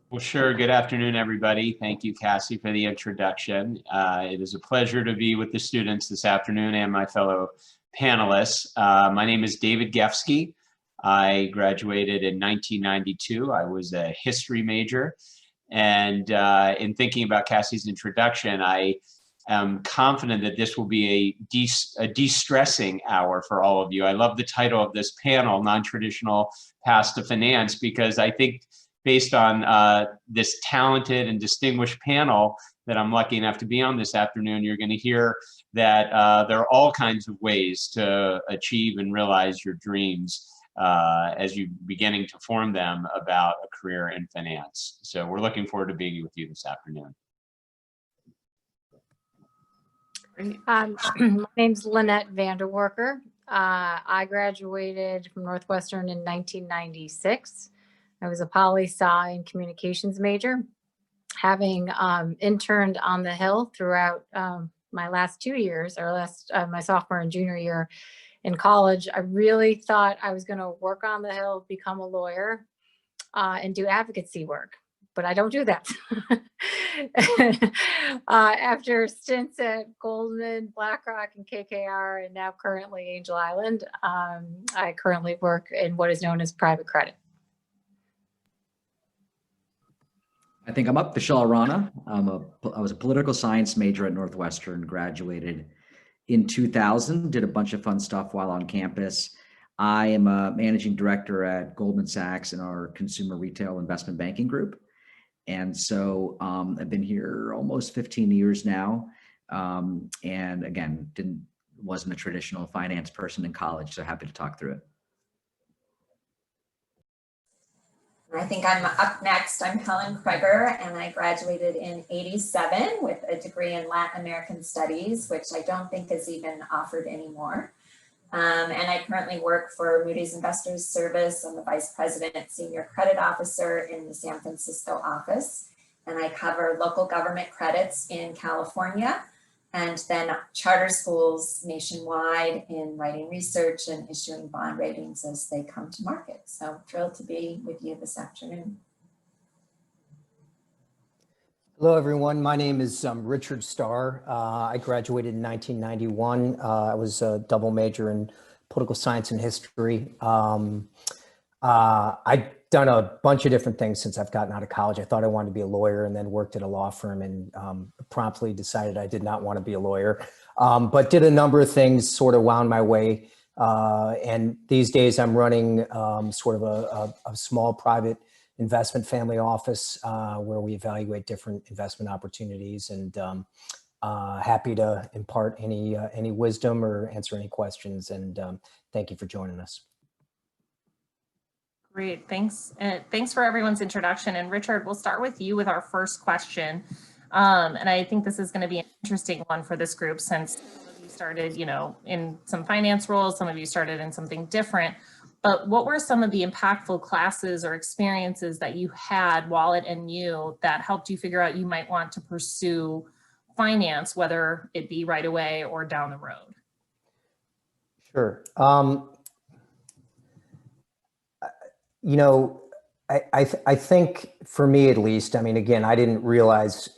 Well, sure. Good afternoon, everybody. Thank you, Cassie, for the introduction. It is a pleasure to be with the students this afternoon and my fellow panelists. My name is David Gefske. I graduated in 1992. I was a history major. And in thinking about Cassie's introduction, I am confident that this will be a de-stressing hour for all of you. I love the title of this panel, Non-Traditional Paths to Finance, because I think based on this talented and distinguished panel that I'm lucky enough to be on this afternoon, you're going to hear that there are all kinds of ways to achieve and realize your dreams as you're beginning to form them about a career in finance. So we're looking forward to being with you this afternoon. My name's Lynette Vanderworker. I graduated from Northwestern in 1996. I was a poli-sci and communications major. Having interned on the Hill throughout my last 2 years, or my sophomore and junior year in college, I really thought I was going to work on the Hill, become a lawyer, and do advocacy work. But I don't do that. After stints at Goldman, BlackRock, and KKR, and now currently Angel Island, I currently work in what is known as private credit. I think I'm up. Vishal Rana. I was a political science major at Northwestern, graduated in 2000, did a bunch of fun stuff while on campus. I am a managing director at Goldman Sachs in our consumer retail investment banking group. And so I've been here almost 15 years now. And again, wasn't a traditional finance person in college, so happy to talk through it. I think I'm up next. I'm Colin Kreger, and I graduated in '87 with a degree in Latin American Studies, which I don't think is even offered anymore. And I currently work for Moody's Investors Service. I'm the Vice President, Senior Credit Officer in the San Francisco office. And I cover local government credits in California, and then charter schools nationwide in writing research and issuing bond ratings as they come to market. So thrilled to be with you this afternoon. Hello, everyone. My name is Richard Starr. I graduated in 1991. I was a double major in political science and history. I've done a bunch of different things since I've gotten out of college. I thought I wanted to be a lawyer and then worked at a law firm and promptly decided I did not want to be a lawyer, but did a number of things, sort of wound my way. And these days I'm running sort of a small private investment family office where we evaluate different investment opportunities, and happy to impart any wisdom or answer any questions. And thank you for joining us. Great, thanks. Thanks for everyone's introduction. And Richard, we'll start with you with our first question. And I think this is going to be an interesting one for this group, since some of you started, in some finance roles, some of you started in something different. But what were some of the impactful classes or experiences that you had while at NU that helped you figure out you might want to pursue finance, whether it be right away or down the road? Sure. I think for me, at least, I mean, again, I didn't realize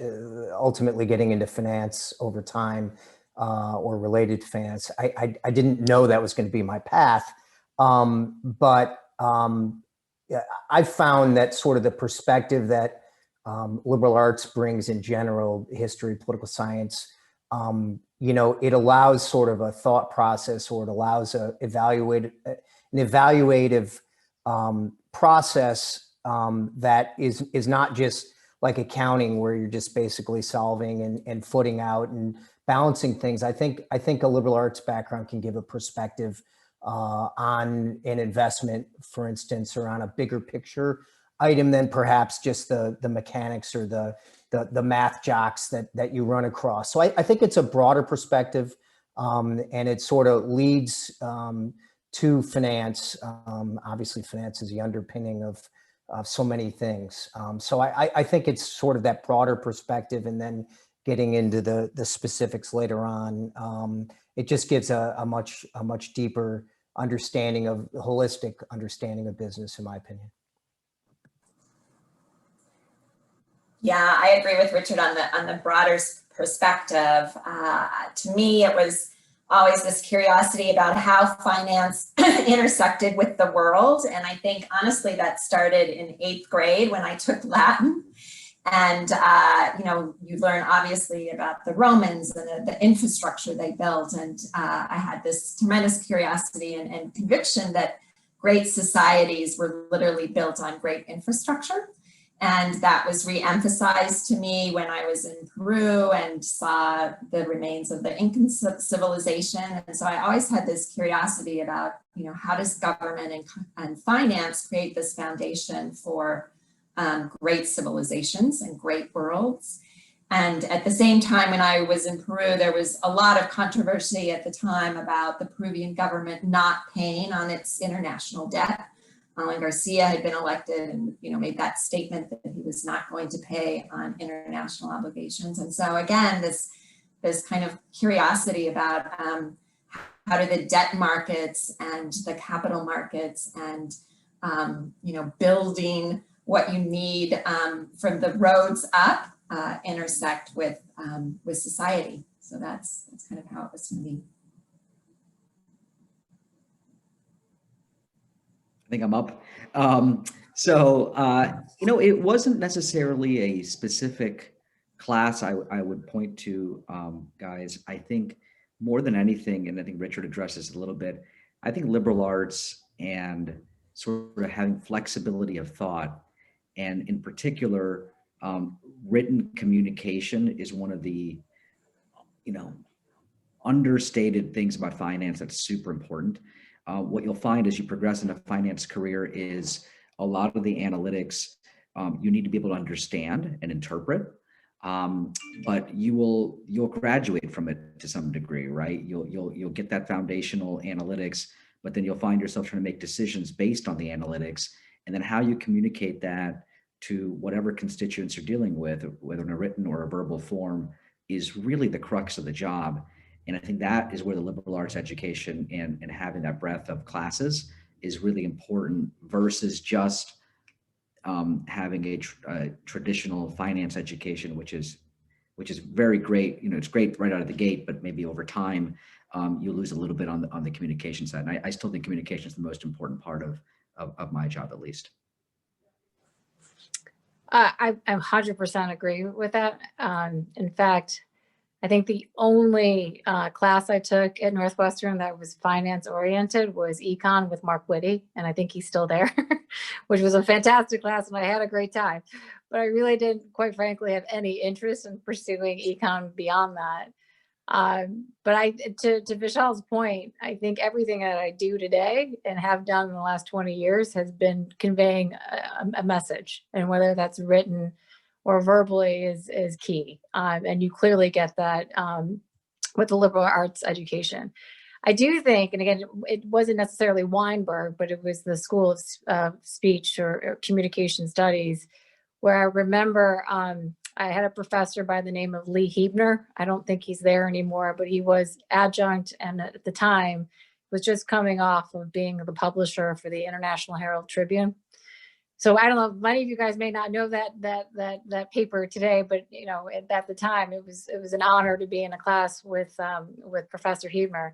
ultimately getting into finance over time or related to finance. I didn't know that was going to be my path. But I found that sort of the perspective that liberal arts brings in general, history, political science, it allows sort of a thought process, or it allows an evaluative process that is not just like accounting, where you're just basically solving and footing out and balancing things. I think a liberal arts background can give a perspective on an investment, for instance, or on a bigger picture item than perhaps just the mechanics or the math jocks that you run across. So I think it's a broader perspective, and it sort of leads to finance. Obviously, finance is the underpinning of so many things. So I think it's sort of that broader perspective, and then getting into the specifics later on. It just gives a much deeper understanding holistic understanding of business, in my opinion. Yeah, I agree with Richard on the broader perspective. To me, it was always this curiosity about how finance intersected with the world. And I think honestly that started in 8th grade when I took Latin. And, you learn obviously about the Romans and the infrastructure they built. And I had this tremendous curiosity and conviction that great societies were literally built on great infrastructure. And that was re-emphasized to me when I was in Peru and saw the remains of the Incan civilization. And so I always had this curiosity about, how does government and finance create this foundation for great civilizations and great worlds. And at the same time, when I was in Peru, there was a lot of controversy at the time about the Peruvian government not paying on its international debt. Garcia had been elected and made that statement that he was not going to pay on international obligations. And so again, this kind of curiosity about how do the debt markets and the capital markets and building what you need from the roads up intersect with society. So that's kind of how it was for me. I think I'm up. It wasn't necessarily a specific class I would point to, guys. I think more than anything, and I think Richard addressed this a little bit, I think liberal arts and sort of having flexibility of thought, and in particular, written communication is one of the, understated things about finance that's super important. What you'll find as you progress in a finance career is a lot of the analytics you need to be able to understand and interpret, but you'll graduate from it to some degree, right? You'll get that foundational analytics, but then you'll find yourself trying to make decisions based on the analytics, and then how you communicate that to whatever constituents you're dealing with, whether in a written or a verbal form, is really the crux of the job. And I think that is where the liberal arts education and having that breadth of classes is really important versus just having a traditional finance education, which is very great. It's great right out of the gate, but maybe over time you lose a little bit on the communication side. And I still think communication is the most important part of my job, at least. I 100% agree with that. In fact, I think the only class I took at Northwestern that was finance oriented was econ with Mark Whitty, and I think he's still there, which was a fantastic class, and I had a great time. But I really didn't, quite frankly, have any interest in pursuing econ beyond that. But to Vishal's point, I think everything that I do today and have done in the last 20 years has been conveying a message, and whether that's written or verbally is key. And you clearly get that with the liberal arts education. I do think, and again, it wasn't necessarily Weinberg, but it was the School of Speech or Communication Studies, where I remember I had a professor by the name of Lee Hebner. I don't think he's there anymore, but he was adjunct, and at the time was just coming off of being the publisher for the International Herald Tribune. So I don't know, many of you guys may not know that paper today, but at the time it was an honor to be in a class with Professor Hebner.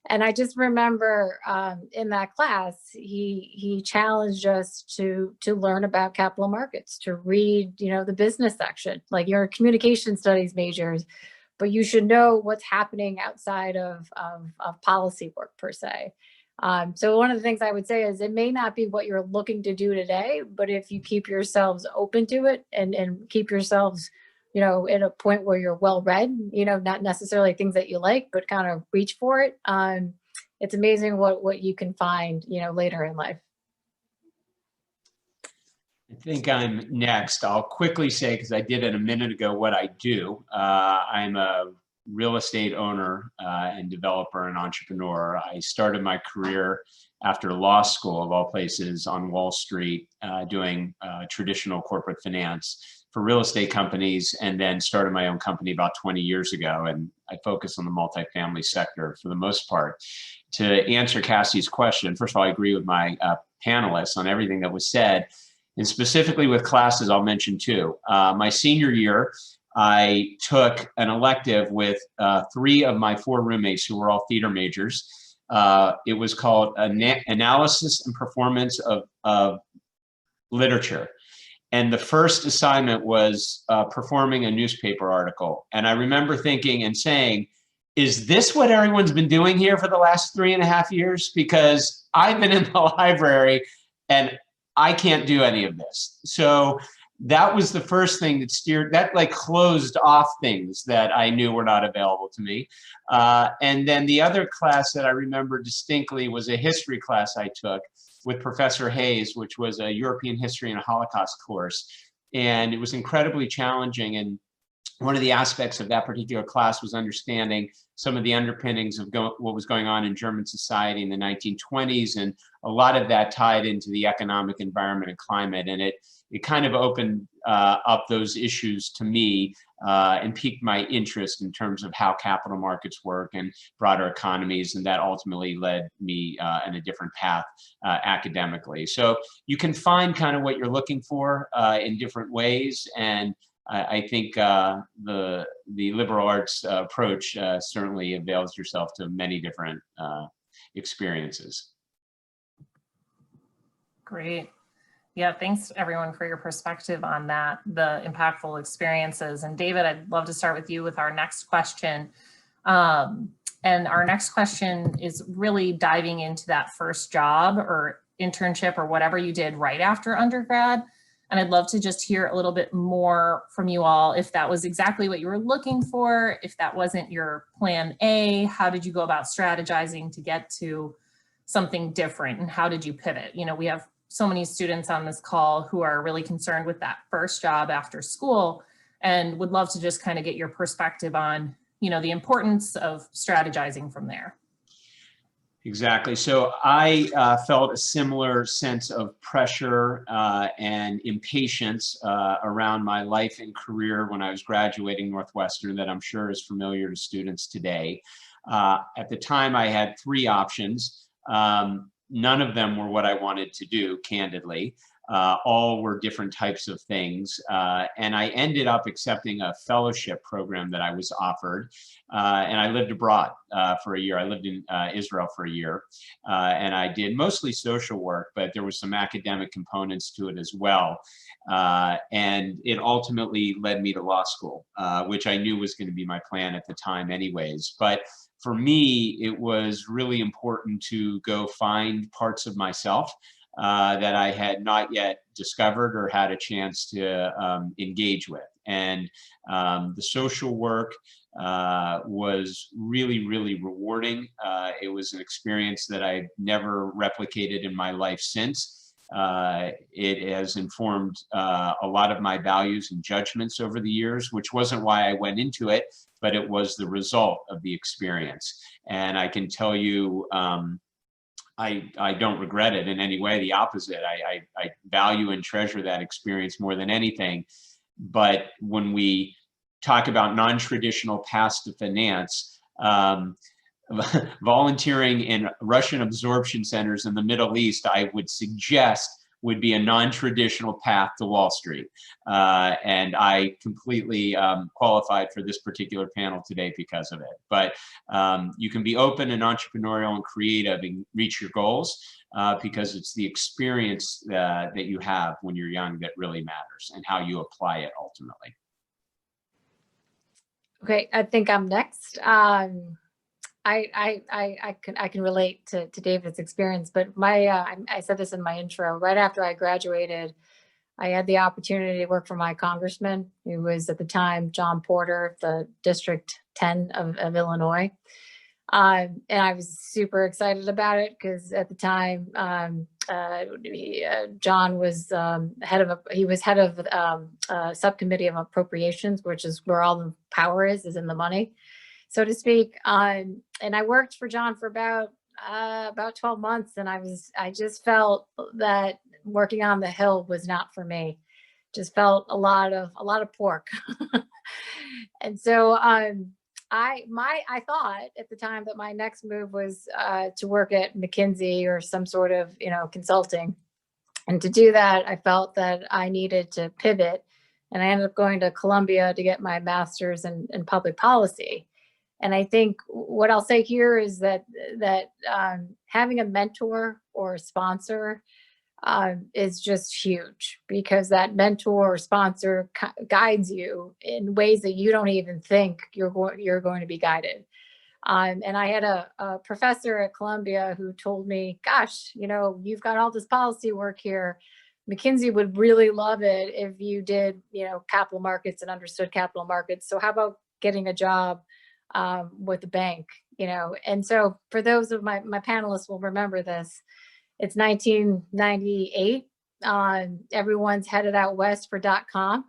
And I just remember in that class, he challenged us to learn about capital markets, to read, the business section. Like, you're communication studies majors, but you should know what's happening outside of policy work per se. So one of the things I would say is it may not be what you're looking to do today, but if you keep yourselves open to it and keep yourselves, at a point where you're well-read, not necessarily things that you like, but kind of reach for it. It's amazing what you can find, later in life. I think I'm next. I'll quickly say, because I did it a minute ago, what I do. I'm a real estate owner and developer and entrepreneur. I started my career after law school, of all places, on Wall Street, doing traditional corporate finance for real estate companies, and then started my own company about 20 years ago. And I focus on the multifamily sector for the most part. To answer Cassie's question, first of all, I agree with my panelists on everything that was said. And specifically with classes, I'll mention two. My senior year, I took an elective with 3 of my 4 roommates who were all theater majors. It was called Analysis and Performance of Literature. And the first assignment was performing a newspaper article. And I remember thinking and saying, is this what everyone's been doing here for the last 3.5 years? Because I've been in the library and I can't do any of this. So that was the first thing that like closed off things that I knew were not available to me. And then the other class that I remember distinctly was a history class I took with Professor Hayes, which was a European history and a Holocaust course. And it was incredibly challenging. And one of the aspects of that particular class was understanding some of the underpinnings of what was going on in German society in the 1920s. And a lot of that tied into the economic environment and climate. And it kind of opened up those issues to me and piqued my interest in terms of how capital markets work and broader economies. And that ultimately led me in a different path academically. So you can find kind of what you're looking for in different ways. And I think the liberal arts approach certainly avails yourself to many different experiences. Great. Yeah, thanks everyone for your perspective on that, the impactful experiences. And David, I'd love to start with you with our next question. And our next question is really diving into that first job or internship or whatever you did right after undergrad. And I'd love to just hear a little bit more from you all, if that was exactly what you were looking for, if that wasn't your plan A, how did you go about strategizing to get to something different, and how did you pivot? You know, we have so many students on this call who are really concerned with that first job after school, and would love to just kind of get your perspective on, you know, the importance of strategizing from there. Exactly. So I felt a similar sense of pressure and impatience around my life and career when I was graduating Northwestern that I'm sure is familiar to students today. At the time, I had 3 options. None of them were what I wanted to do, candidly. All were different types of things. And I ended up accepting a fellowship program that I was offered. And I lived abroad for a year. I lived in Israel for a year. And I did mostly social work, but there were some academic components to it as well. And it ultimately led me to law school, which I knew was going to be my plan at the time anyways. But for me, it was really important to go find parts of myself that I had not yet discovered or had a chance to engage with. And the social work was really, really rewarding. It was an experience that I've never replicated in my life since. It has informed a lot of my values and judgments over the years, which wasn't why I went into it, but it was the result of the experience. And I can tell you, I don't regret it in any way. The opposite. I value and treasure that experience more than anything. But when we talk about non-traditional paths to finance, volunteering in Russian absorption centers in the Middle East, I would suggest would be a non-traditional path to Wall Street. And I completely qualified for this particular panel today because of it. But you can be open and entrepreneurial and creative and reach your goals because it's the experience that you have when you're young that really matters and how you apply it ultimately. Okay, I think I'm next. I can relate to David's experience, but I said this in my intro. Right after I graduated, I had the opportunity to work for my congressman, who was at the time John Porter, the District 10 of Illinois, and I was super excited about it because at the time John was head of a subcommittee of appropriations, which is where all the power is in the money, so to speak. And I worked for John for about 12 months, and I just felt that working on the Hill was not for me. Just felt a lot of pork. And so I thought at the time that my next move was to work at McKinsey or some sort of, consulting. And to do that, I felt that I needed to pivot. And I ended up going to Columbia to get my master's in public policy. And I think what I'll say here is that having a mentor or a sponsor is just huge, because that mentor or sponsor guides you in ways that you don't even think you're going to be guided. And I had a professor at Columbia who told me, gosh, you've got all this policy work here. McKinsey would really love it if you did, capital markets and understood capital markets. So how about getting a job with the bank, And so for those of my panelists will remember this, it's 1998. Everyone's headed out west for .com.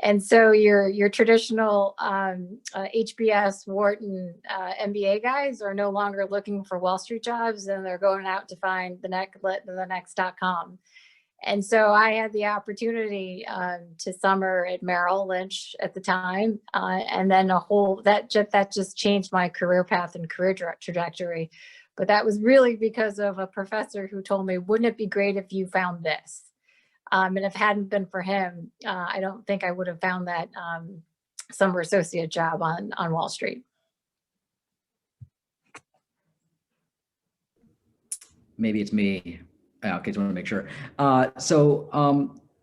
And so your traditional HBS, Wharton, MBA guys are no longer looking for Wall Street jobs, and they're going out to find the next .com. And so I had the opportunity to summer at Merrill Lynch at the time, and then that just changed my career path and career trajectory. But that was really because of a professor who told me, wouldn't it be great if you found this? And if it hadn't been for him, I don't think I would have found that summer associate job on Wall Street. Maybe it's me. Okay, just want to make sure.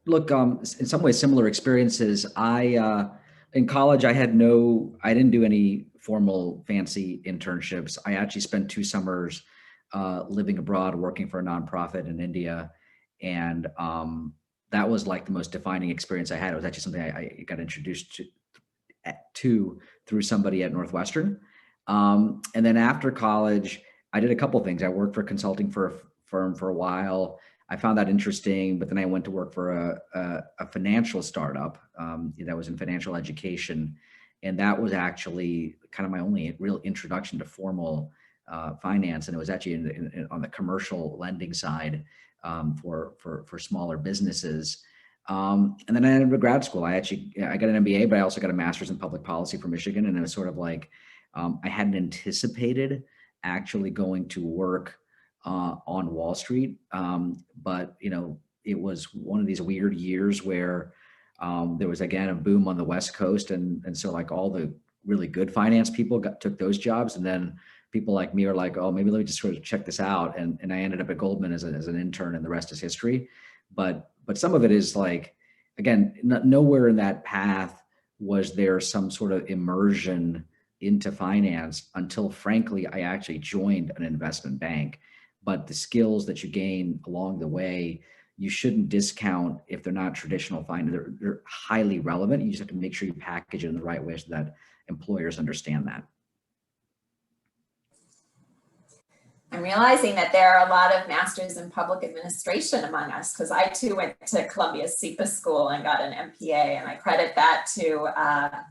Look, in some ways, similar experiences. In college, I didn't do any formal fancy internships. I actually spent 2 summers living abroad, working for a nonprofit in India. And that was like the most defining experience I had. It was actually something I got introduced to through somebody at Northwestern. And then after college, I did a couple things. I worked for a consulting firm for a while. I found that interesting, but then I went to work for a financial startup that was in financial education. And that was actually kind of my only real introduction to formal finance. And it was actually on the commercial lending side for smaller businesses. And then I ended up grad school. I got an MBA, but I also got a master's in public policy from Michigan. And it was sort of like, I hadn't anticipated actually going to work on Wall Street. But, it was one of these weird years where there was, again, a boom on the West Coast. And so like all the really good finance people took those jobs. And then people like me are like, oh, maybe let me just sort of check this out. And I ended up at Goldman as an intern, and the rest is history. But some of it is like, again, nowhere in that path was there some sort of immersion into finance until, frankly, I actually joined an investment bank. But the skills that you gain along the way, you shouldn't discount if they're not traditional finance. They're highly relevant. You just have to make sure you package it in the right way so that employers understand that. I'm realizing that there are a lot of masters in public administration among us, because I too went to Columbia CEPA school and got an MPA, and I credit that to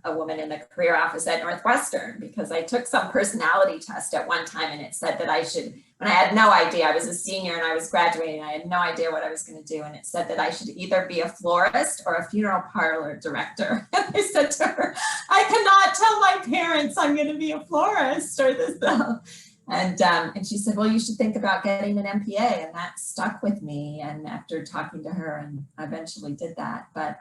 a woman in the career office at Northwestern, because I took some personality test at one time and it said that I should, when I had no idea, I was a senior and I was graduating, I had no idea what I was going to do, and it said that I should either be a florist or a funeral parlor director. And I said to her, I cannot tell my parents I'm going to be a florist or this. And she said, well, you should think about getting an MPA. And that stuck with me. And after talking to her, and I eventually did that. But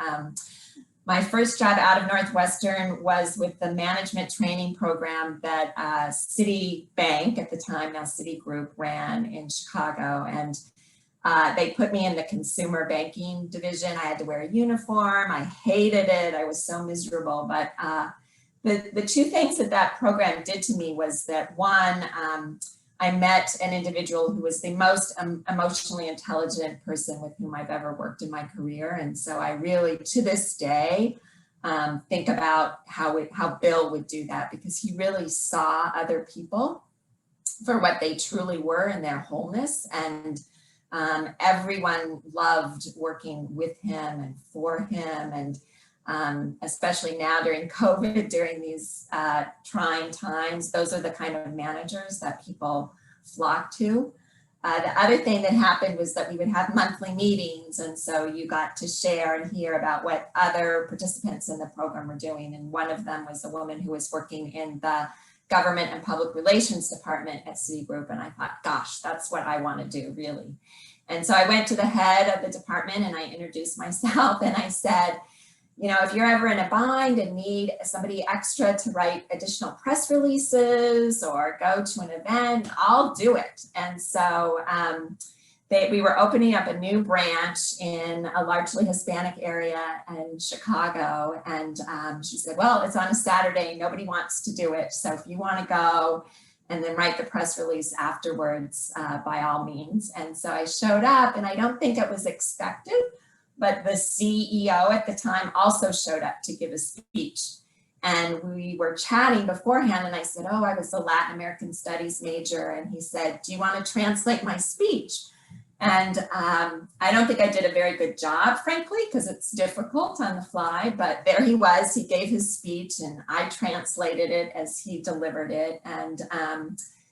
my first job out of Northwestern was with the management training program that Citibank, at the time, now Citigroup, ran in Chicago. And they put me in the consumer banking division. I had to wear a uniform. I hated it. I was so miserable. But the 2 things that program did to me was that, one, I met an individual who was the most emotionally intelligent person with whom I've ever worked in my career. And so I really, to this day, think about how Bill would do that, because he really saw other people for what they truly were in their wholeness. And everyone loved working with him and for him. And especially now during COVID, during these trying times, those are the kind of managers that people flock to. The other thing that happened was that we would have monthly meetings. And so you got to share and hear about what other participants in the program were doing. And one of them was a woman who was working in the government and public relations department at Citigroup. And I thought, gosh, that's what I want to do, really. And so I went to the head of the department and I introduced myself and I said, you know, if you're ever in a bind and need somebody extra to write additional press releases or go to an event, I'll do it. And so we were opening up a new branch in a largely Hispanic area in Chicago. And she said, well, it's on a Saturday, nobody wants to do it. So if you want to go and then write the press release afterwards, by all means. And so I showed up, and I don't think it was expected, but the CEO at the time also showed up to give a speech. And we were chatting beforehand, and I said, oh, I was a Latin American Studies major. And he said, do you want to translate my speech? And I don't think I did a very good job, frankly, because it's difficult on the fly, but there he was, he gave his speech and I translated it as he delivered it. And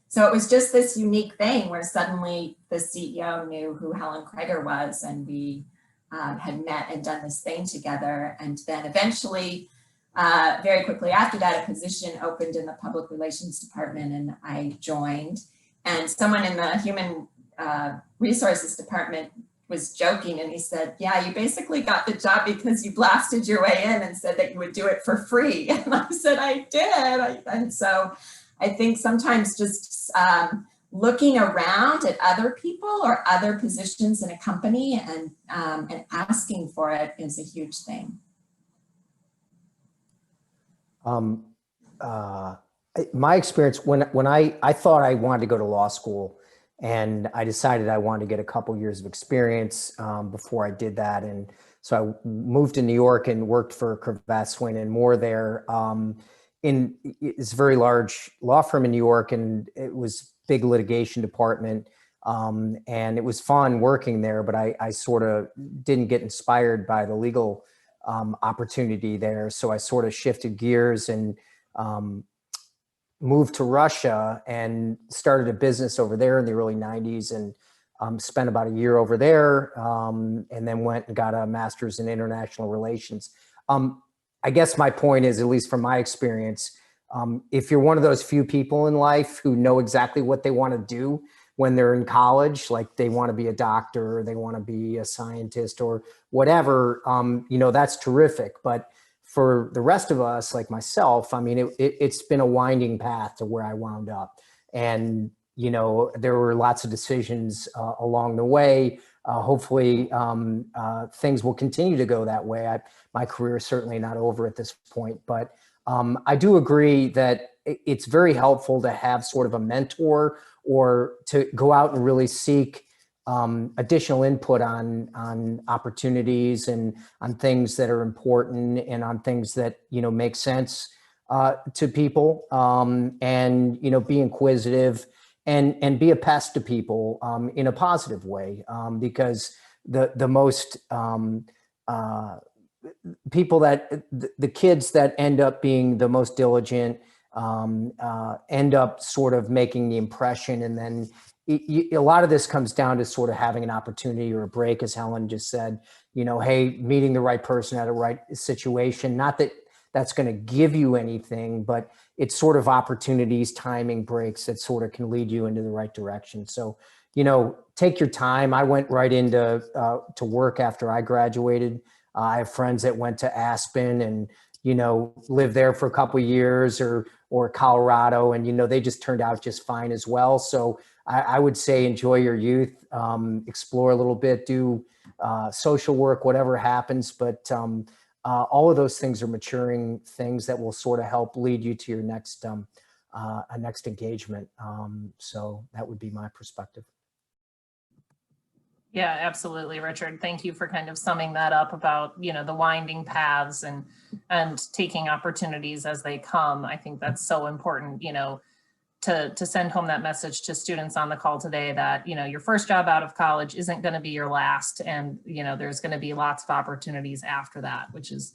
so it was just this unique thing where suddenly the CEO knew who Colin Kreger was, and we had met and done this thing together. And then eventually, very quickly after that, a position opened in the public relations department and I joined. And someone in the human resources department was joking, and he said, yeah, you basically got the job because you blasted your way in and said that you would do it for free. And I said, I did. And so I think sometimes just looking around at other people or other positions in a company and asking for it is a huge thing. My experience, when I thought I wanted to go to law school, and I decided I wanted to get a couple years of experience before I did that. And so I moved to New York and worked for Gefske and more there. It's a very large law firm in New York, and it was big litigation department. And it was fun working there, but I sort of didn't get inspired by the legal opportunity there. So I sort of shifted gears and moved to Russia and started a business over there in the early 90s, and spent about a year over there, and then went and got a master's in international relations. I guess my point is, at least from my experience, if you're one of those few people in life who know exactly what they want to do when they're in college, like they want to be a doctor or they want to be a scientist or whatever, you know, that's terrific. But for the rest of us, like myself, I mean, it's been a winding path to where I wound up. And, you know, there were lots of decisions along the way. Hopefully things will continue to go that way. My career is certainly not over at this point, but I do agree that it's very helpful to have sort of a mentor or to go out and really seek additional input on opportunities and on things that are important and on things that, you know, make sense to people, and, you know, be inquisitive and be a pest to people in a positive way, because the most people that the kids that end up being the most diligent end up sort of making the impression. And then a lot of this comes down to sort of having an opportunity or a break, as Helen just said, you know, hey, meeting the right person at a right situation. Not that that's going to give you anything, but it's sort of opportunities, timing, breaks that sort of can lead you into the right direction. So, you know, take your time. I went right into to work after I graduated. I have friends that went to Aspen and, you know, lived there for a couple of years, or Colorado, and, you know, they just turned out just fine as well. So I would say enjoy your youth, explore a little bit, do social work, whatever happens. But all of those things are maturing things that will sort of help lead you to your next engagement. So that would be my perspective. Yeah, absolutely, Richard. Thank you for kind of summing that up about, you know, the winding paths and taking opportunities as they come. I think that's so important, you know, to send home that message to students on the call today that, you know, your first job out of college isn't going to be your last, and, you know, there's going to be lots of opportunities after that, which is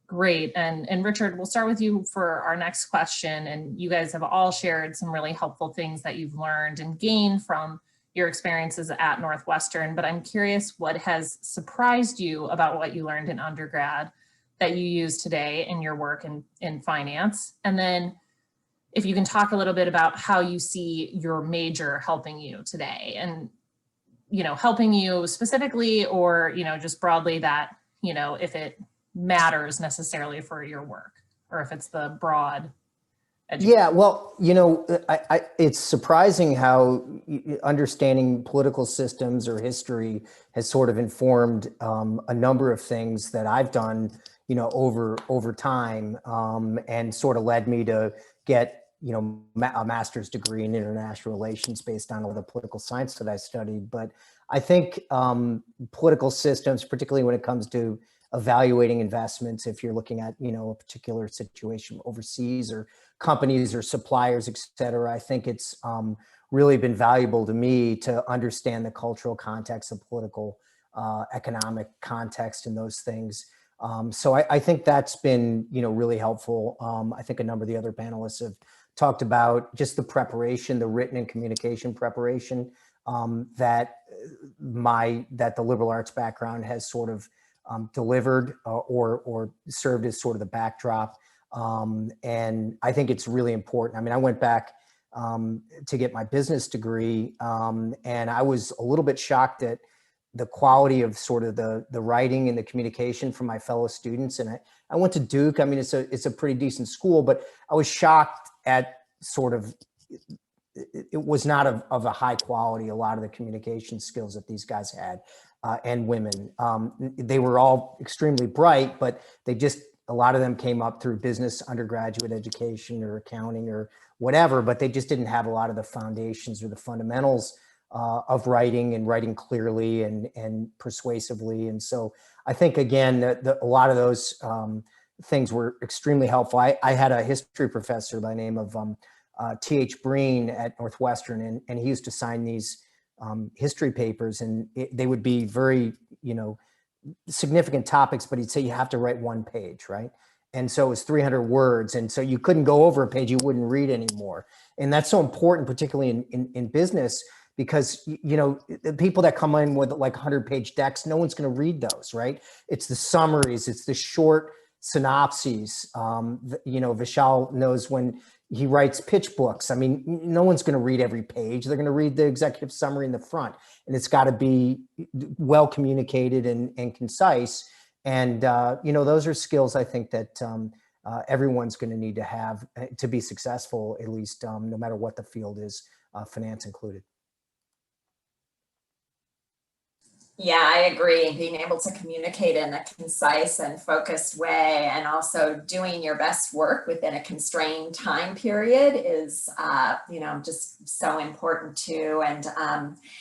great. And Richard, we'll start with you for our next question. And you guys have all shared some really helpful things that you've learned and gained from your experiences at Northwestern, but I'm curious what has surprised you about what you learned in undergrad that you use today in your work in finance. And then if you can talk a little bit about how you see your major helping you today. And helping you specifically, or, just broadly that, if it matters necessarily for your work, or if it's the broad education? Yeah, well, it's surprising how understanding political systems or history has sort of informed a number of things that I've done, over time, and sort of led me to get, a master's degree in international relations based on all the political science that I studied. But I think political systems, particularly when it comes to evaluating investments, if you're looking at, a particular situation overseas or companies or suppliers, et cetera, I think it's really been valuable to me to understand the cultural context of political, economic context and those things. So I think that's been, really helpful. I think a number of the other panelists have talked about just the preparation, the written and communication preparation that the liberal arts background has sort of delivered or served as sort of the backdrop. And I think it's really important. I mean, I went back to get my business degree, and I was a little bit shocked at the quality of sort of the writing and the communication from my fellow students. And I went to Duke. I mean, it's a pretty decent school, but I was shocked at sort of, it was not of a high quality, a lot of the communication skills that these guys had, and women. They were all extremely bright, but a lot of them came up through business undergraduate education or accounting or whatever, but they just didn't have a lot of the foundations or the fundamentals of writing and writing clearly and persuasively. And so I think, again, a lot of those things were extremely helpful. I had a history professor by the name of T.H. Breen at Northwestern, and he used to sign these history papers, and they would be very, significant topics, but he'd say you have to write one page, right? And so it was 300 words. And so you couldn't go over a page you wouldn't read anymore. And that's so important, particularly in business, because, the people that come in with like 100-page decks, no one's going to read those, right? It's the summaries, it's the short synopses. Vishal knows when he writes pitch books. I mean, no one's going to read every page. They're going to read the executive summary in the front, and it's got to be well communicated and concise. And, those are skills I think that everyone's going to need to have to be successful, at least no matter what the field is, finance included. Yeah, I agree. Being able to communicate in a concise and focused way, and also doing your best work within a constrained time period is, just so important too. And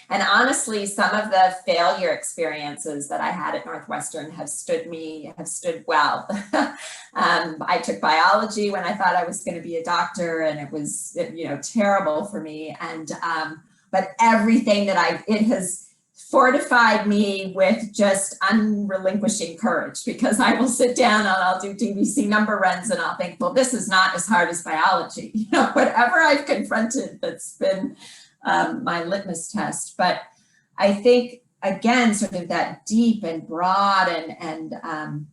honestly, some of the failure experiences that I had at Northwestern have stood well. I took biology when I thought I was going to be a doctor, and it was, terrible for me. And but everything that it has fortified me with just unrelinquishing courage, because I will sit down and I'll do DVC number runs and I'll think, well, this is not as hard as biology. Whatever I've confronted, that's been my litmus test. But I think, again, sort of that deep and broad and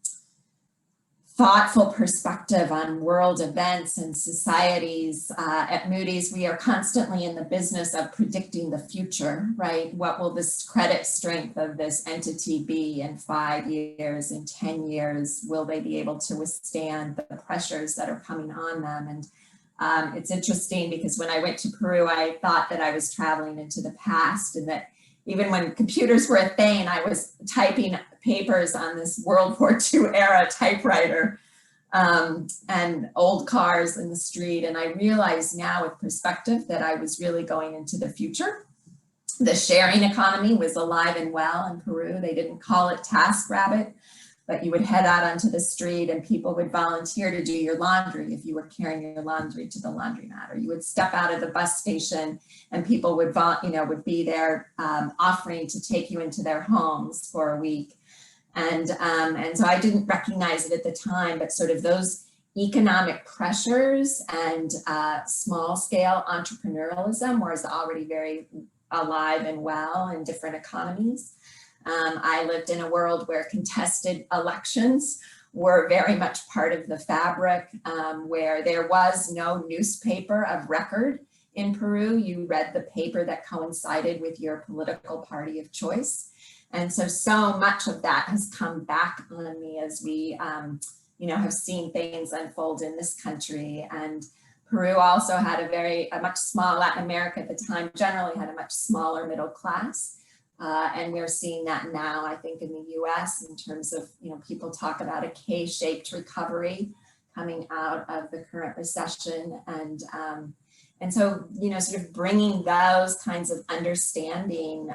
thoughtful perspective on world events and societies. At Moody's, we are constantly in the business of predicting the future, right? What will this credit strength of this entity be in 5 years, in 10 years? Will they be able to withstand the pressures that are coming on them? And it's interesting because when I went to Peru, I thought that I was traveling into the past, and that even when computers were a thing, I was typing papers on this World War II era typewriter, and old cars in the street. And I realize now with perspective that I was really going into the future. The sharing economy was alive and well in Peru. They didn't call it TaskRabbit, but you would head out onto the street and people would volunteer to do your laundry if you were carrying your laundry to the laundromat, or you would step out of the bus station and people would be there offering to take you into their homes for a week. And so I didn't recognize it at the time, but sort of those economic pressures and small scale entrepreneurialism was already very alive and well in different economies. I lived in a world where contested elections were very much part of the fabric, where there was no newspaper of record in Peru, you read the paper that coincided with your political party of choice. And so much of that has come back on me as we, have seen things unfold in this country. And Peru also had a much smaller, Latin America at the time generally had a much smaller middle class. And we're seeing that now, I think, in the US in terms of, people talk about a K-shaped recovery coming out of the current recession. And so, sort of bringing those kinds of understanding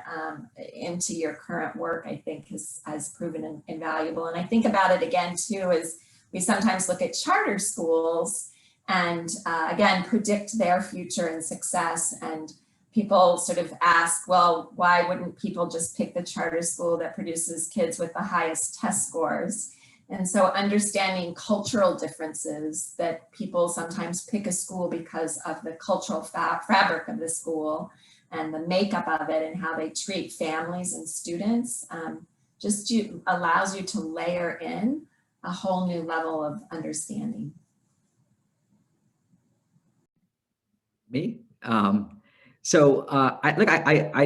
into your current work, I think has proven invaluable. And I think about it again, too, as we sometimes look at charter schools and again, predict their future and success. And people sort of ask, well, why wouldn't people just pick the charter school that produces kids with the highest test scores? And so understanding cultural differences, that people sometimes pick a school because of the cultural fabric of the school and the makeup of it and how they treat families and students, allows you to layer in a whole new level of understanding. Me? I'd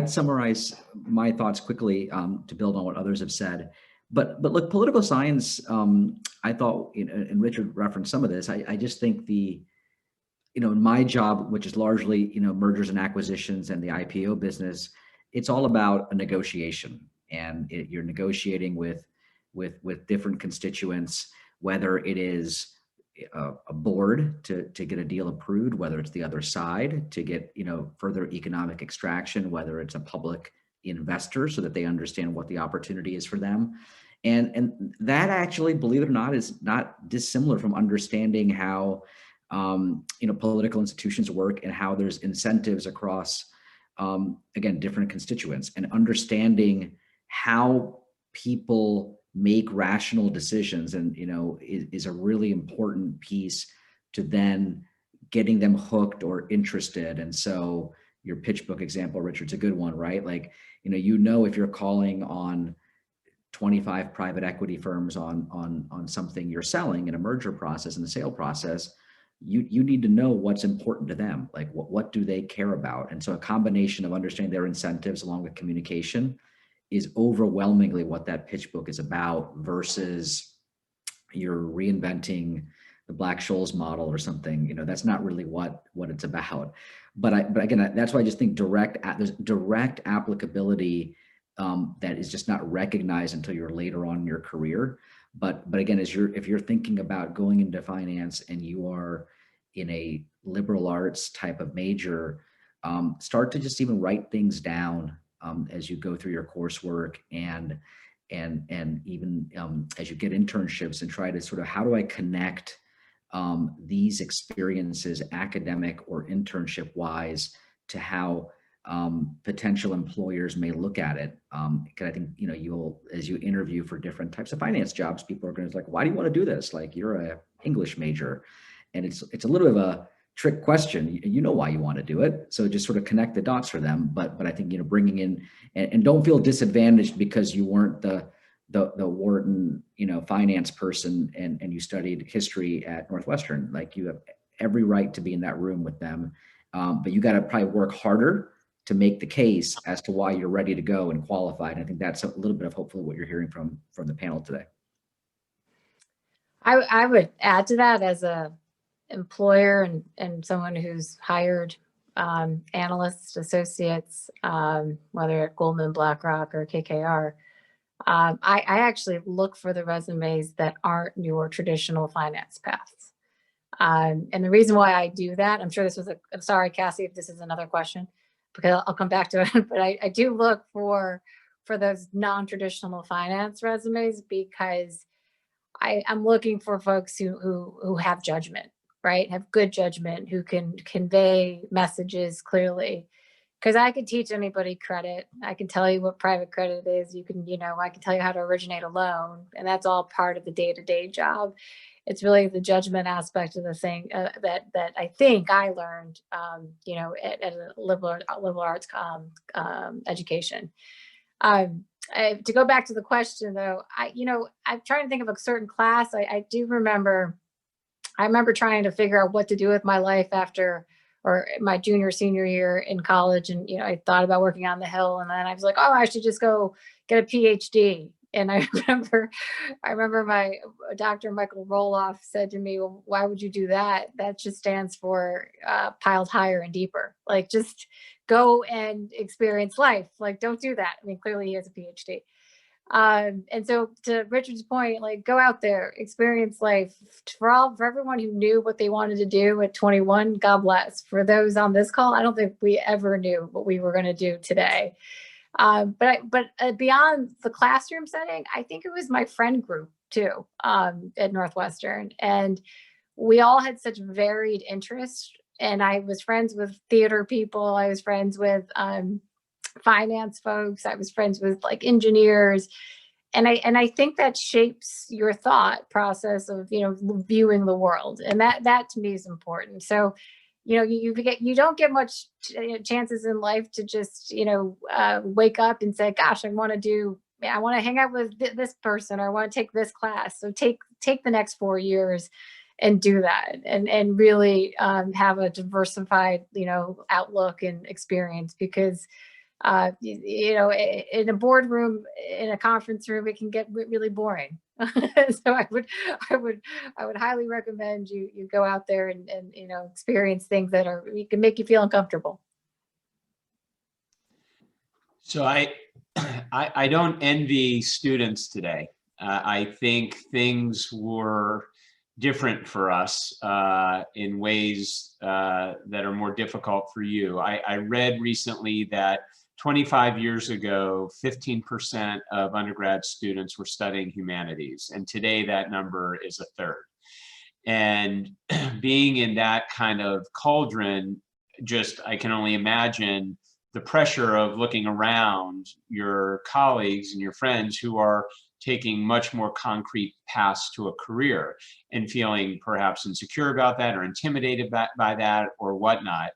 summarize my thoughts quickly to build on what others have said. But look, political science, I thought, and Richard referenced some of this, I just think in my job, which is largely, mergers and acquisitions and the IPO business, it's all about a negotiation. And you're negotiating with different constituents, whether it is a board to get a deal approved, whether it's the other side to get, further economic extraction, whether it's a public investor so that they understand what the opportunity is for them. And that actually, believe it or not, is not dissimilar from understanding how, political institutions work and how there's incentives across, again, different constituents, and understanding how people make rational decisions and, is a really important piece to then getting them hooked or interested. And so your pitch book example, Richard's a good one, right? Like, if you're calling on 25 private equity firms on something you're selling in a merger process and the sale process, you need to know what's important to them. Like what do they care about? And so a combination of understanding their incentives along with communication is overwhelmingly what that pitch book is about, versus you're reinventing the Black-Scholes model or something. That's not really what it's about. But again, that's why I just think there's direct applicability that is just not recognized until you're later on in your career. But again, if you're thinking about going into finance and you are in a liberal arts type of major, start to just even write things down as you go through your coursework and even as you get internships, and try to sort of, how do I connect these experiences, academic or internship wise, to how potential employers may look at it. Because I think, as you interview for different types of finance jobs, people are going to be like, why do you want to do this? Like, you're a English major. And it's a little bit of a trick question. You know why you want to do it. So just sort of connect the dots for them. But I think, bringing in, and don't feel disadvantaged because you weren't the Wharton, finance person and you studied history at Northwestern. Like, you have every right to be in that room with them. But you got to probably work harder to make the case as to why you're ready to go and qualified. And I think that's a little bit of hopefully what you're hearing from the panel today. I would add to that, as a employer and someone who's hired analysts, associates, whether at Goldman, BlackRock, or KKR, I actually look for the resumes that aren't your traditional finance paths. And the reason why I do that, I'm sure this was I'm sorry, Cassie, if this is another question, because I'll come back to it, but I do look for those non-traditional finance resumes, because I'm looking for folks who have judgment, right? Have good judgment, who can convey messages clearly. Because I could teach anybody credit. I can tell you what private credit is. I can tell you how to originate a loan, and that's all part of the day-to-day job. It's really the judgment aspect of the thing that I think I learned, at a liberal arts education. To go back to the question, though, I'm trying to think of a certain class. I remember trying to figure out what to do with my life after or my junior, senior year in college. And, you know, I thought about working on the Hill, and then I was like, oh, I should just go get a PhD. And I remember my Dr. Michael Roloff said to me, well, why would you do that? That just stands for piled higher and deeper. Like, just go and experience life. Like, don't do that. I mean, clearly he has a PhD. And so to Richard's point, like, go out there, experience life. For everyone who knew what they wanted to do at 21, God bless. For those on this call, I don't think we ever knew what we were going to do today. But beyond the classroom setting, I think it was my friend group too, at Northwestern. And we all had such varied interests. And I was friends with theater people. I was friends with finance folks. I was friends with like engineers. And I think that shapes your thought process of, you know, viewing the world. And that to me is important. So, you know, you don't get much chances in life to just, you know, wake up and say, gosh, I want to hang out with this person, or I want to take this class. So take the next 4 years and do that, and really have a diversified, you know, outlook and experience, because you know, in a boardroom, in a conference room, it can get really boring. So I would highly recommend you go out there and you know, experience things that can make you feel uncomfortable. So I don't envy students today. I think things were different for us in ways that are more difficult for you. I read recently that 25 years ago, 15% of undergrad students were studying humanities, and today that number is a third. And being in that kind of cauldron, I can only imagine the pressure of looking around your colleagues and your friends who are taking much more concrete paths to a career and feeling perhaps insecure about that, or intimidated by that, or whatnot.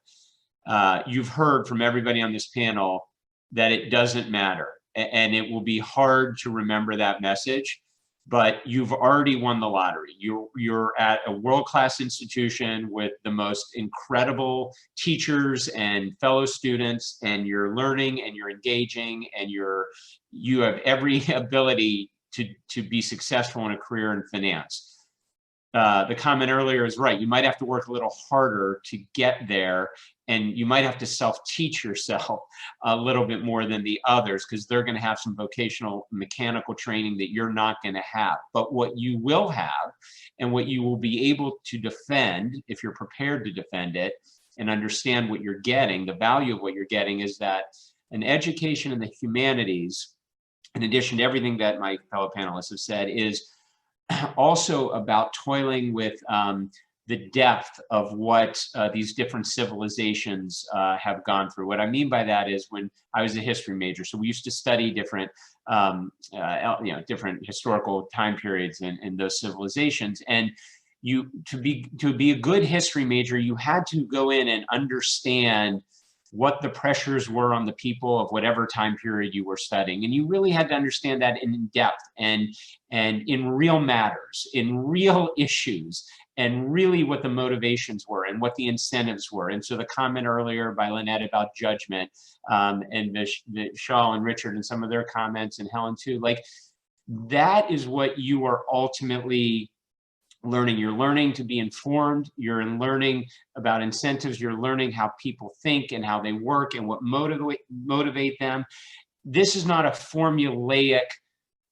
You've heard from everybody on this panel that it doesn't matter, and it will be hard to remember that message, but you've already won the lottery. You're at a world-class institution with the most incredible teachers and fellow students, and you're learning and you're engaging, and you have every ability to be successful in a career in finance. The comment earlier is right. You might have to work a little harder to get there, and you might have to self-teach yourself a little bit more than the others, because they're going to have some vocational mechanical training that you're not going to have. But what you will have, and what you will be able to defend, if you're prepared to defend it and understand what you're getting, the value of what you're getting, is that an education in the humanities, in addition to everything that my fellow panelists have said, is also about toiling with the depth of what these different civilizations have gone through. What I mean by that is, when I was a history major, so we used to study different, different historical time periods in those civilizations. And to be a good history major, you had to go in and understand what the pressures were on the people of whatever time period you were studying. And you really had to understand that in depth, and in real matters, in real issues, and really what the motivations were and what the incentives were. And so the comment earlier by Lynette about judgment, and Shaw and Richard and some of their comments, and Helen too, like, that is what you are ultimately learning. You're learning to be informed. You're learning about incentives. You're learning how people think and how they work and what motivate them. This is not a formulaic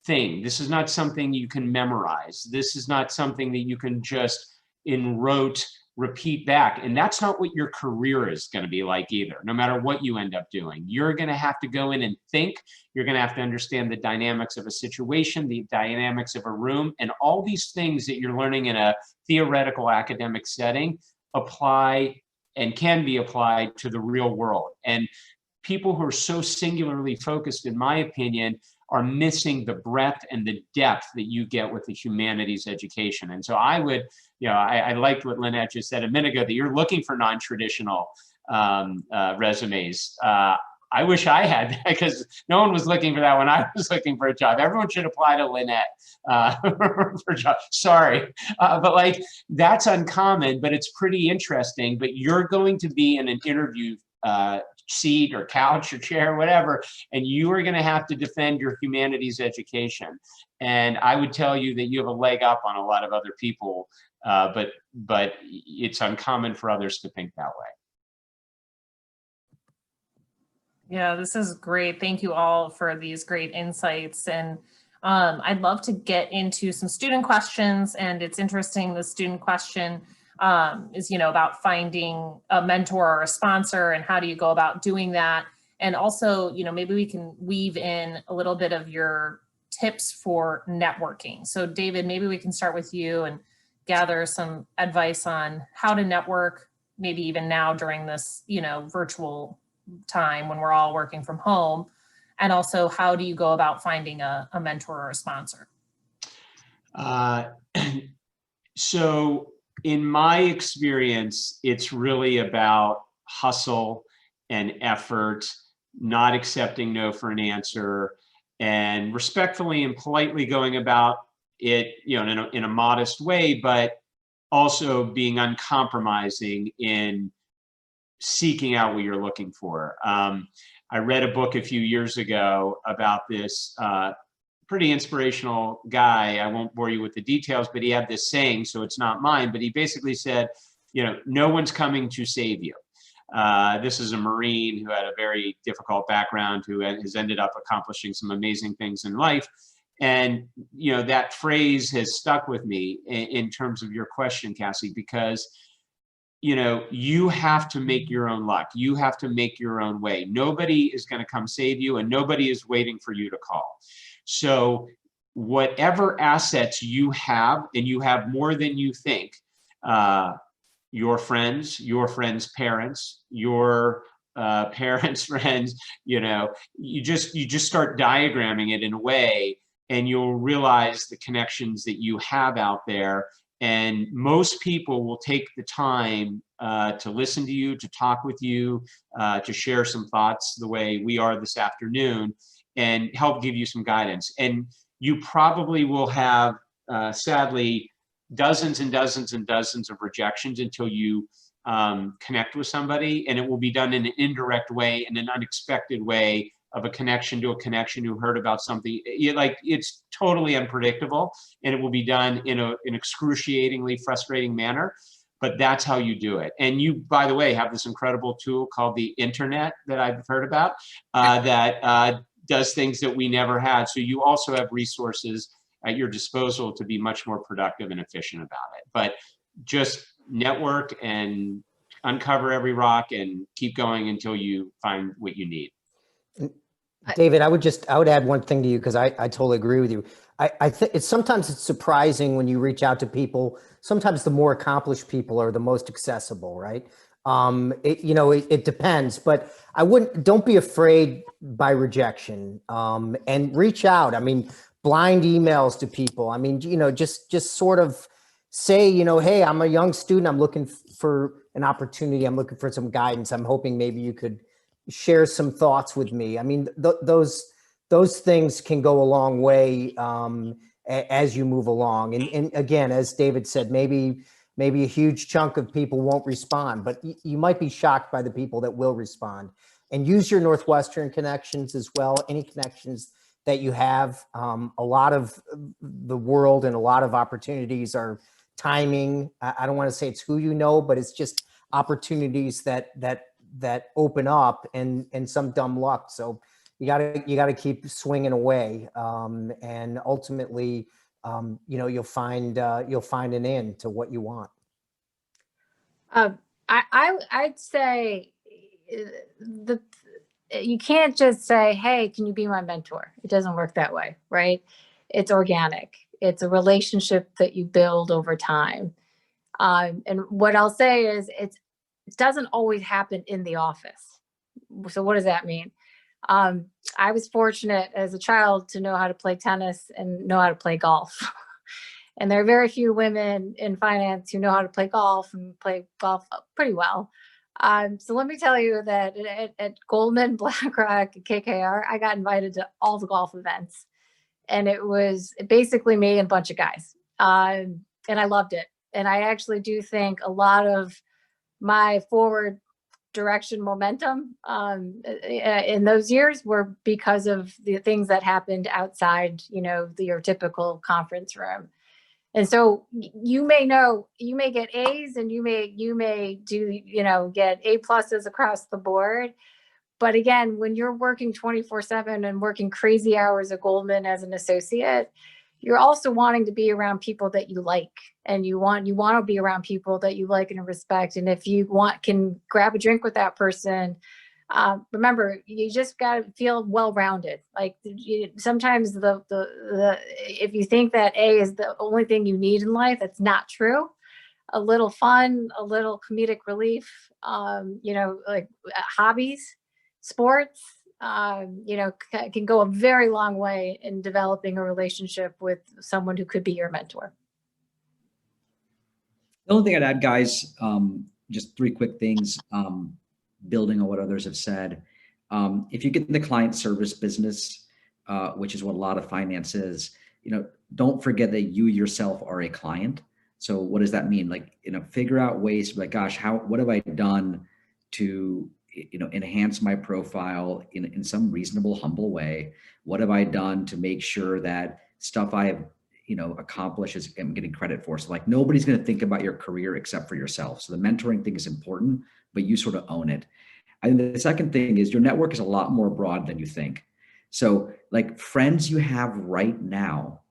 thing. This is not something you can memorize. This is not something that you can just in rote repeat back. And that's not what your career is going to be like either, no matter what you end up doing. You're going to have to go in and think. You're going to have to understand the dynamics of a situation, the dynamics of a room, and all these things that you're learning in a theoretical academic setting apply and can be applied to the real world. And people who are so singularly focused, in my opinion, are missing the breadth and the depth that you get with the humanities education. And so I would, I liked what Lynette just said a minute ago, that you're looking for non-traditional resumes. I wish I had that, because no one was looking for that when I was looking for a job. Everyone should apply to Lynette for a job. Sorry. But like, that's uncommon, but it's pretty interesting. But you're going to be in an interview seat or couch or chair, whatever, and you are going to have to defend your humanities education. And I would tell you that you have a leg up on a lot of other people, but it's uncommon for others to think that way. Yeah, this is great. Thank you all for these great insights. And I'd love to get into some student questions. And it's interesting, the student question is, about finding a mentor or a sponsor, and how do you go about doing that? And also, maybe we can weave in a little bit of your tips for networking. So David, maybe we can start with you and gather some advice on how to network, maybe even now during this, virtual time when we're all working from home. And also, how do you go about finding a mentor or a sponsor? So in my experience, it's really about hustle and effort, not accepting no for an answer, and respectfully and politely going about it, in a modest way, but also being uncompromising in seeking out what you're looking for. I read a book a few years ago about this pretty inspirational guy. I won't bore you with the details, but he had this saying, so it's not mine, but he basically said, no one's coming to save you. This is a Marine who had a very difficult background, who has ended up accomplishing some amazing things in life. And, that phrase has stuck with me in terms of your question, Cassie, because you have to make your own luck. You have to make your own way. Nobody is going to come save you, and nobody is waiting for you to call. So whatever assets you have, and you have more than you think, your friends' parents, your parents' friends, you just start diagramming it in a way, and you'll realize the connections that you have out there. And most people will take the time to listen to you, to talk with you, to share some thoughts the way we are this afternoon, and help give you some guidance. And you probably will have, sadly, dozens and dozens and dozens of rejections until you connect with somebody, and it will be done in an indirect way, in an unexpected way, of a connection to a connection who heard about something. It's totally unpredictable, and it will be done in an excruciatingly frustrating manner, but that's how you do it. And you, by the way, have this incredible tool called the internet that I've heard about that does things that we never had. So you also have resources at your disposal to be much more productive and efficient about it. But just network and uncover every rock and keep going until you find what you need. David, I would add one thing to you, because I totally agree with you. I think sometimes it's surprising when you reach out to people. Sometimes the more accomplished people are the most accessible, right? It depends, but don't be afraid by rejection, and reach out. I mean, blind emails to people. I mean, just sort of say, hey, I'm a young student. I'm looking for an opportunity. I'm looking for some guidance. I'm hoping maybe you could share some thoughts with me. I mean, those things can go a long way as you move along. And again, as David said, maybe a huge chunk of people won't respond, but you might be shocked by the people that will respond. And use your Northwestern connections as well. Any connections that you have. A lot of the world and a lot of opportunities are timing. I don't want to say it's who you know, but it's just opportunities that open up, and some dumb luck. So you gotta keep swinging away, and ultimately, you'll find an end to what you want. I'd say you can't just say, hey, can you be my mentor? It doesn't work that way, right? It's organic. It's a relationship that you build over time. And what I'll say is it doesn't always happen in the office. So what does that mean? I was fortunate as a child to know how to play tennis and know how to play golf. And there are very few women in finance who know how to play golf and play golf pretty well. So let me tell you that at Goldman, BlackRock, KKR, I got invited to all the golf events, and it was basically me and a bunch of guys. And I loved it. And I actually do think a lot of my forward direction momentum in those years were because of the things that happened outside, your typical conference room. And so you may get A's and you may do, get A pluses across the board. But again, when you're working 24/7 and working crazy hours at Goldman as an associate, you're also wanting to be around people that you like, and you want to be around people that you like and respect. And if you can grab a drink with that person, remember, you just got to feel well-rounded. Like sometimes if you think that A is the only thing you need in life, that's not true. A little fun, a little comedic relief, like hobbies, sports, can go a very long way in developing a relationship with someone who could be your mentor. The only thing I'd add, guys, just 3 quick things, building on what others have said. If you get in the client service business, which is what a lot of finance is, don't forget that you yourself are a client. So what does that mean? Like, figure out ways to be like, gosh, what have I done to enhance my profile in some reasonable, humble way? What have I done to make sure that stuff I have, accomplished I'm getting credit for? So like, nobody's going to think about your career except for yourself. So the mentoring thing is important, but you sort of own it. I think the second thing is your network is a lot more broad than you think. So like, friends you have right now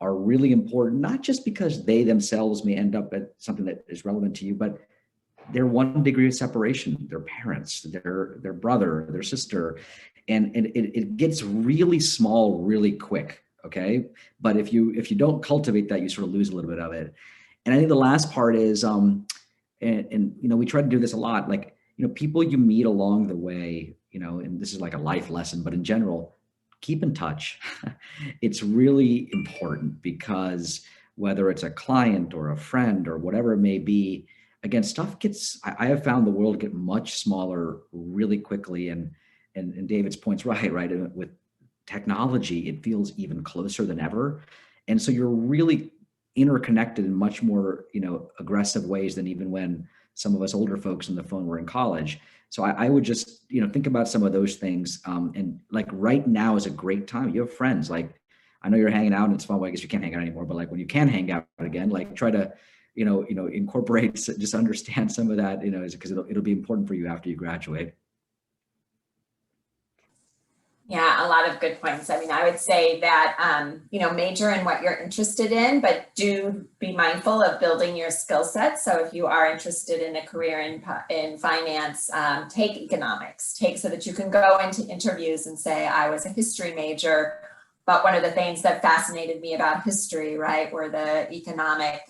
are really important, not just because they themselves may end up at something that is relevant to you, but they're 1 degree of separation, their parents, their brother, their sister, and it gets really small really quick. Okay. But if you don't cultivate that, you sort of lose a little bit of it. And I think the last part is, and we try to do this a lot, like, people you meet along the way, and this is like a life lesson, but in general, keep in touch. It's really important, because whether it's a client or a friend or whatever it may be, again, I have found the world get much smaller really quickly. And David's point's right? With technology, it feels even closer than ever. And so you're really interconnected in much more, aggressive ways than even when some of us older folks on the phone were in college. So I would just, think about some of those things. And like, right now is a great time. You have friends, like, I know you're hanging out and it's fun. Well, I guess you can't hang out anymore, but like, when you can hang out again, like, try to, incorporate, just understand some of that, because it'll be important for you after you graduate. Yeah, a lot of good points. I mean, I would say that, major in what you're interested in, but do be mindful of building your skill set. So if you are interested in a career in finance, take economics, so that you can go into interviews and say, I was a history major, but one of the things that fascinated me about history, right, were the economic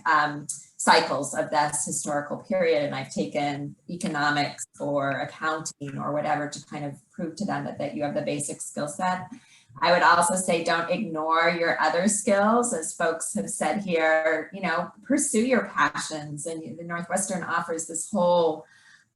cycles of this historical period. And I've taken economics or accounting or whatever to kind of prove to them that you have the basic skill set. I would also say, don't ignore your other skills. As folks have said here, pursue your passions. And the Northwestern offers this whole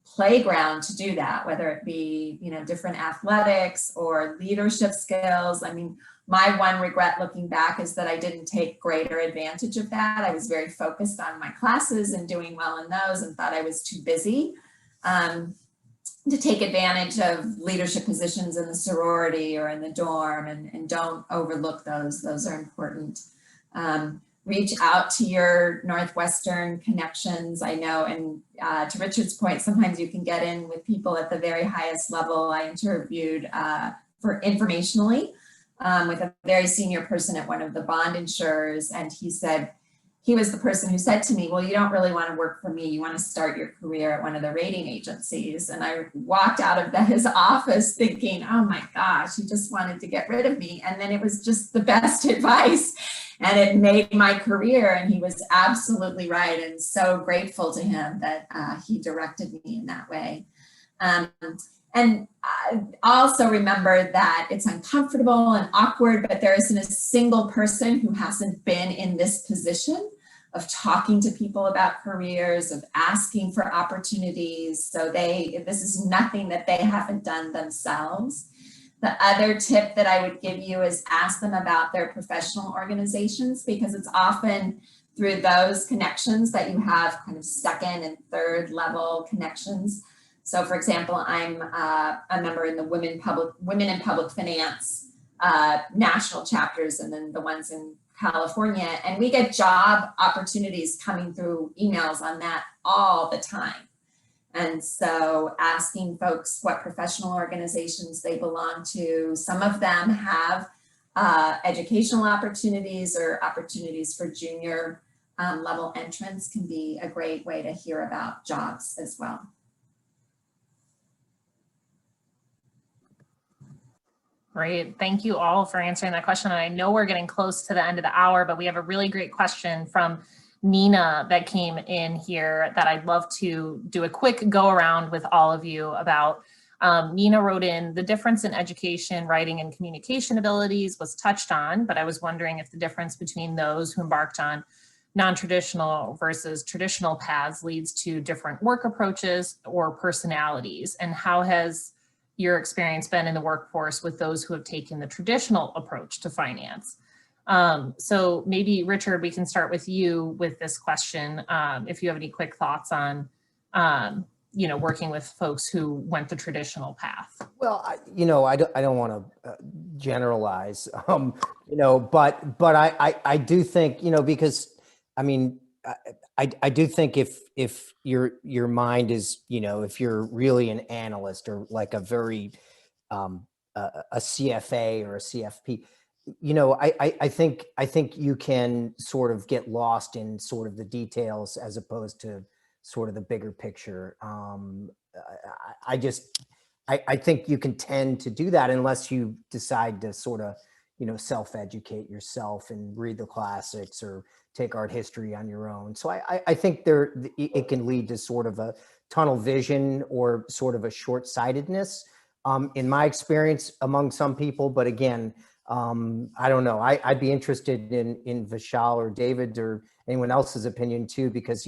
playground to do that, whether it be, different athletics or leadership skills. I mean, my one regret looking back is that I didn't take greater advantage of that. I was very focused on my classes and doing well in those, and thought I was too busy to take advantage of leadership positions in the sorority or in the dorm, and don't overlook those. Those are important. Reach out to your Northwestern connections. I know, and to Richard's point, sometimes you can get in with people at the very highest level. I interviewed informationally with a very senior person at one of the bond insurers, and he was the person who said to me, well, you don't really want to work for me. You want to start your career at one of the rating agencies. And I walked out of his office thinking, oh my gosh, he just wanted to get rid of me. And then it was just the best advice, and it made my career. And he was absolutely right, and so grateful to him that he directed me in that way. And also remember that it's uncomfortable and awkward, but there isn't a single person who hasn't been in this position. of talking to people about careers, of asking for opportunities. So this is nothing that they haven't done themselves. The other tip that I would give you is ask them about their professional organizations, because it's often through those connections that you have kind of second and third level connections. So for example, I'm a member in the Women in Public Finance national chapters, and then the ones in California, and we get job opportunities coming through emails on that all the time. And so asking folks what professional organizations they belong to. Some of them have educational opportunities or opportunities for junior level entrants can be a great way to hear about jobs as well. Great. Thank you all for answering that question. And I know we're getting close to the end of the hour, but we have a really great question from Nina that came in here that I'd love to do a quick go around with all of you about. Nina wrote in, the difference in education, writing, and communication abilities was touched on, but I was wondering if the difference between those who embarked on non-traditional versus traditional paths leads to different work approaches or personalities, and how has your experience been in the workforce with those who have taken the traditional approach to finance? So maybe Richard, we can start with you with this question. If you have any quick thoughts on, working with folks who went the traditional path. Well, I don't want to generalize, but I do think, because I mean, I do think if your mind is, if you're really an analyst or like a very a CFA or a CFP, I think you can sort of get lost in sort of the details as opposed to sort of the bigger picture. I think you can tend to do that unless you decide to sort of, self-educate yourself and read the classics or take art history on your own. So I think it can lead to sort of a tunnel vision or sort of a short-sightedness in my experience among some people. But again, I don't know. I'd be interested in Vishal or David or anyone else's opinion too, because,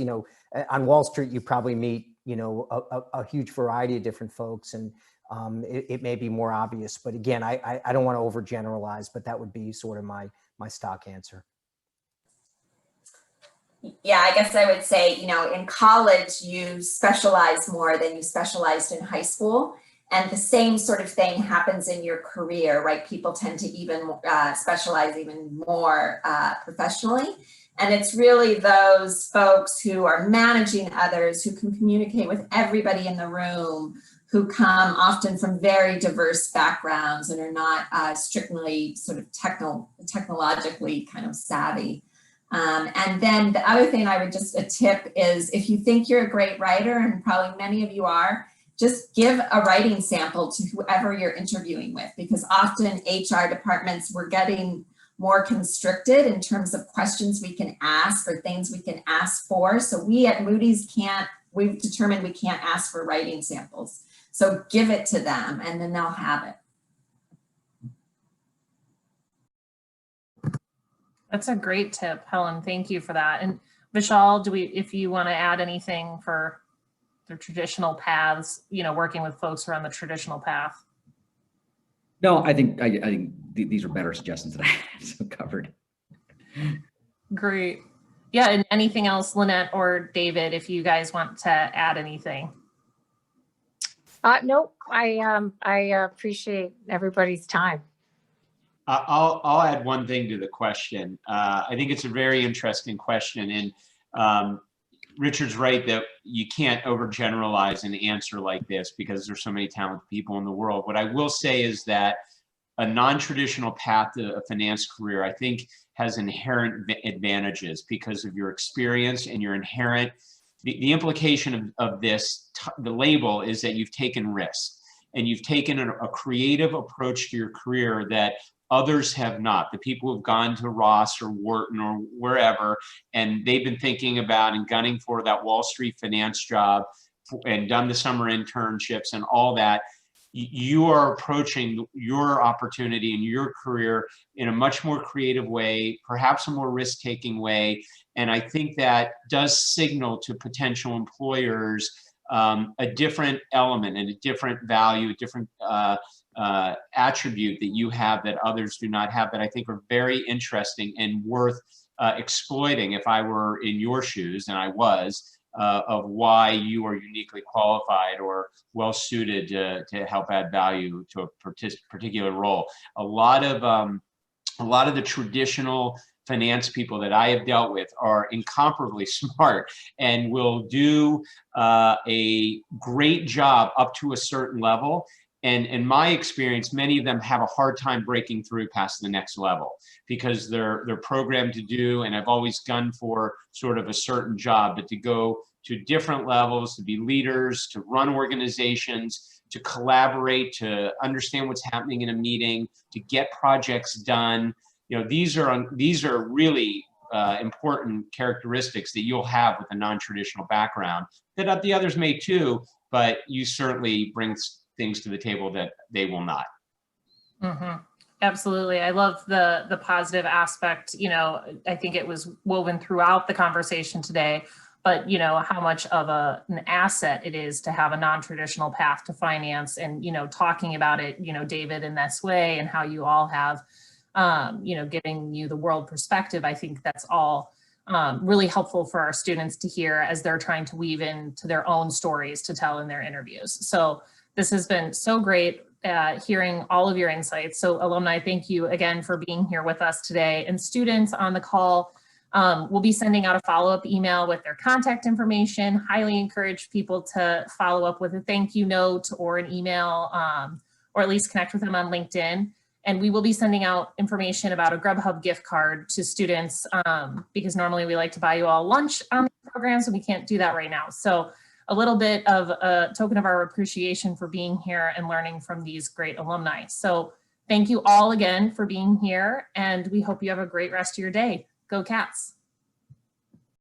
on Wall Street, you probably meet, a huge variety of different folks, and it may be more obvious. But again, I don't want to overgeneralize, but that would be sort of my stock answer. Yeah, I guess I would say, in college, you specialize more than you specialized in high school. And the same sort of thing happens in your career, right? People tend to even specialize even more professionally. And it's really those folks who are managing others, who can communicate with everybody in the room, who come often from very diverse backgrounds and are not strictly sort of technologically kind of savvy. And then the other thing a tip is, if you think you're a great writer, and probably many of you are, just give a writing sample to whoever you're interviewing with, because often HR departments, we're getting more constricted in terms of questions we can ask or things we can ask for. So we at Moody's we've determined we can't ask for writing samples. So give it to them and then they'll have it. That's a great tip, Helen. Thank you for that. And Vishal, if you want to add anything for the traditional paths, working with folks who are on the traditional path? No, I think these are better suggestions that I have covered. Great. Yeah, and anything else, Lynette or David, if you guys want to add anything? Nope. I appreciate everybody's time. I'll add one thing to the question. I think it's a very interesting question, and Richard's right that you can't overgeneralize an answer like this because there's so many talented people in the world. What I will say is that a non-traditional path to a finance career, I think, has inherent advantages because of your experience and your inherent, the implication of this, the label is that you've taken risks and you've taken a creative approach to your career that others have not. The people who've gone to Ross or Wharton or wherever, and they've been thinking about and gunning for that Wall Street finance job and done the summer internships and all that. you are approaching your opportunity and your career in a much more creative way, perhaps a more risk-taking way. And I think that does signal to potential employers a different element and a different value, a different attribute that you have that others do not have, that I think are very interesting and worth exploiting if I were in your shoes, and I was, of why you are uniquely qualified or well suited to help add value to a particular role. A lot of the traditional finance people that I have dealt with are incomparably smart and will do a great job up to a certain level. And in my experience, many of them have a hard time breaking through past the next level because they're programmed to do, and I've always gunned for sort of a certain job, but to go to different levels, to be leaders, to run organizations, to collaborate, to understand what's happening in a meeting, to get projects done. You know, these are really important characteristics that you'll have with a non-traditional background that the others may too, but you certainly bring things to the table that they will not. Mm-hmm. Absolutely. I love the positive aspect. You know, I think it was woven throughout the conversation today, but you know, how much of an asset it is to have a non-traditional path to finance, and, you know, talking about it, you know, David, in this way, and how you all have, you know, giving you the world perspective. I think that's all really helpful for our students to hear as they're trying to weave into their own stories to tell in their interviews. So this has been so great hearing all of your insights. So alumni, thank you again for being here with us today. And students on the call, we'll be sending out a follow-up email with their contact information. Highly encourage people to follow up with a thank you note or an email, or at least connect with them on LinkedIn. And we will be sending out information about a Grubhub gift card to students because normally we like to buy you all lunch on the program, so we can't do that right now. So a little bit of a token of our appreciation for being here and learning from these great alumni. So thank you all again for being here, and we hope you have a great rest of your day. Go Cats.